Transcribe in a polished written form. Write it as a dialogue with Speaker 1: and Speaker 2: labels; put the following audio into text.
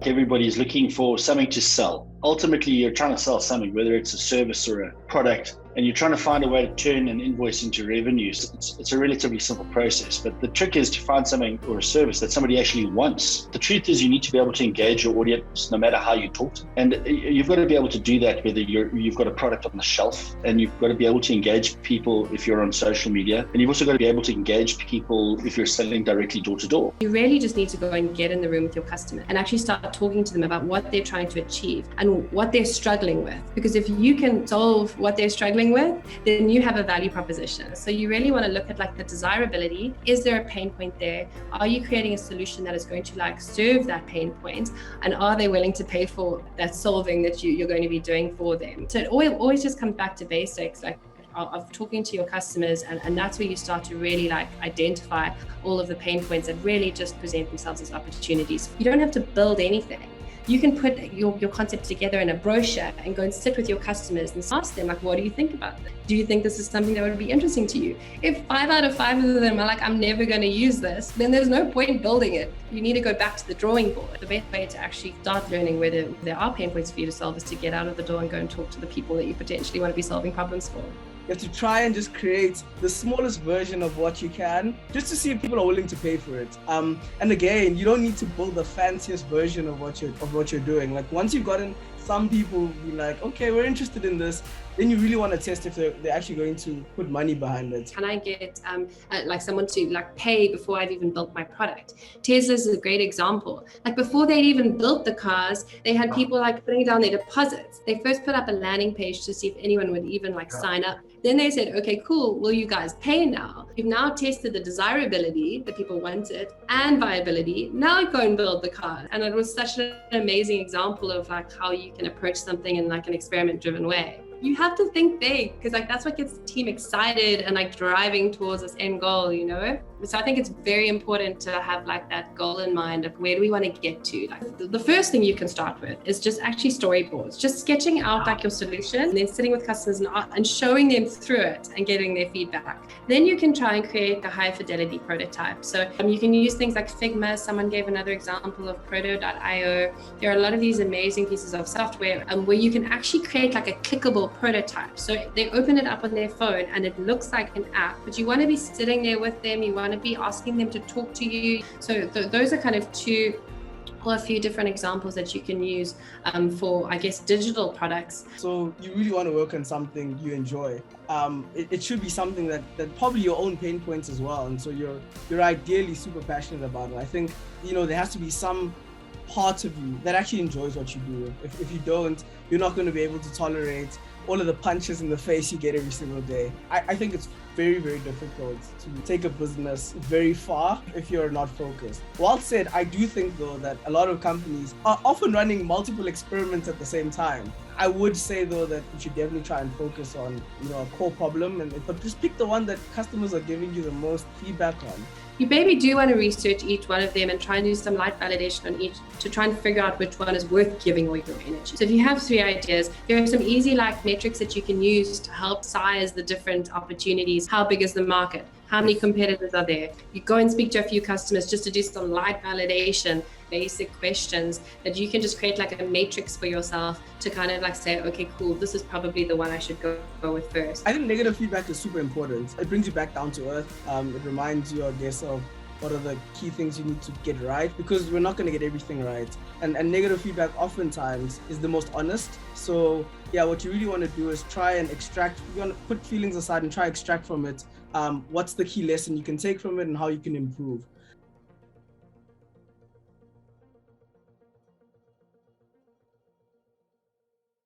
Speaker 1: like everybody's looking for something to sell. Ultimately, you're trying to sell something, whether it's a service or a product, and you're trying to find a way to turn an invoice into revenue. So it's a relatively simple process, but the trick is to find something or a service that somebody actually wants. The truth is you need to be able to engage your audience no matter how you talk to them. And you've got to be able to do that whether you've got a product on the shelf, and you've got to be able to engage people if you're on social media, and you've also got to be able to engage people if you're selling directly door to door.
Speaker 2: You really just need to go and get in the room with your customer and actually start talking to them about what they're trying to achieve and what they're struggling with. Because if you can solve what they're struggling with, then you have a value proposition. So you really want to look at like the desirability. Is there a pain point there? Are you creating a solution that is going to like serve that pain point? And are they willing to pay for that solving that you're going to be doing for them? So it always just comes back to basics, like of talking to your customers, and that's where you start to really like identify all of the pain points that really just present themselves as opportunities. You don't have to build anything. You can put your concept together in a brochure and go and sit with your customers and ask them, like, what do you think about this? Do you think this is something that would be interesting to you? If 5 out of 5 of them are like, I'm never going to use this, then there's no point building it. You need to go back to the drawing board. The best way to actually start learning whether there are pain points for you to solve is to get out of the door and go and talk to the people that you potentially want to be solving problems for.
Speaker 3: You have to try and just create the smallest version of what you can, just to see if people are willing to pay for it. And again, you don't need to build the fanciest version of what you're doing. Like once you've gotten some people be like, okay, we're interested in this, then you really want to test if they're actually going to put money behind it.
Speaker 2: Can I get like someone to like pay before I've even built my product? Tesla's a great example. Like before they'd even built the cars, they had people like putting down their deposits. They first put up a landing page to see if anyone would even like sign up. Then they said, okay, cool, will you guys pay now? You've now tested the desirability that people wanted and viability. Now go and build the car. And it was such an amazing example of like how you can approach something in like an experiment-driven way. You have to think big, because like that's what gets the team excited and like driving towards this end goal, you know? So I think it's very important to have like that goal in mind of where do we want to get to. Like the first thing you can start with is just actually storyboards, just sketching out like your solution and then sitting with customers and showing them through it and getting their feedback. Then you can try and create a high fidelity prototype. So you can use things like Figma. Someone gave another example of proto.io. There are a lot of these amazing pieces of software where you can actually create like a clickable prototype. So they open it up on their phone and it looks like an app, but you want to be sitting there with them. You want to be asking them to talk to you. So those are kind of a few different examples that you can use for, I guess, digital products.
Speaker 3: So you really want to work on something you enjoy. It should be something that probably your own pain points as well. And so you're ideally super passionate about it. I think, there has to be some part of you that actually enjoys what you do. If you don't, you're not going to be able to tolerate all of the punches in the face you get every single day. I think it's very, very difficult to take a business very far if you're not focused. While said, I do think though that a lot of companies are often running multiple experiments at the same time. I would say though that you should definitely try and focus on a core problem, but just pick the one that customers are giving you the most feedback on.
Speaker 2: You maybe do want to research each one of them and try and do some light validation on each to try and figure out which one is worth giving all your energy. So if you have 3 ideas, there are some easy like metrics that you can use to help size the different opportunities. How big is the market? How many competitors are there? You go and speak to a few customers just to do some light validation, basic questions that you can just create like a matrix for yourself to kind of like say, okay, cool, this is probably the one I should go with first.
Speaker 3: I think negative feedback is super important. It brings you back down to earth. It reminds you, I guess, of what are the key things you need to get right, because we're not going to get everything right. And negative feedback oftentimes is the most honest. So yeah, what you really want to do is try and extract, you want to put feelings aside and try to extract from it what's the key lesson you can take from it and how you can improve.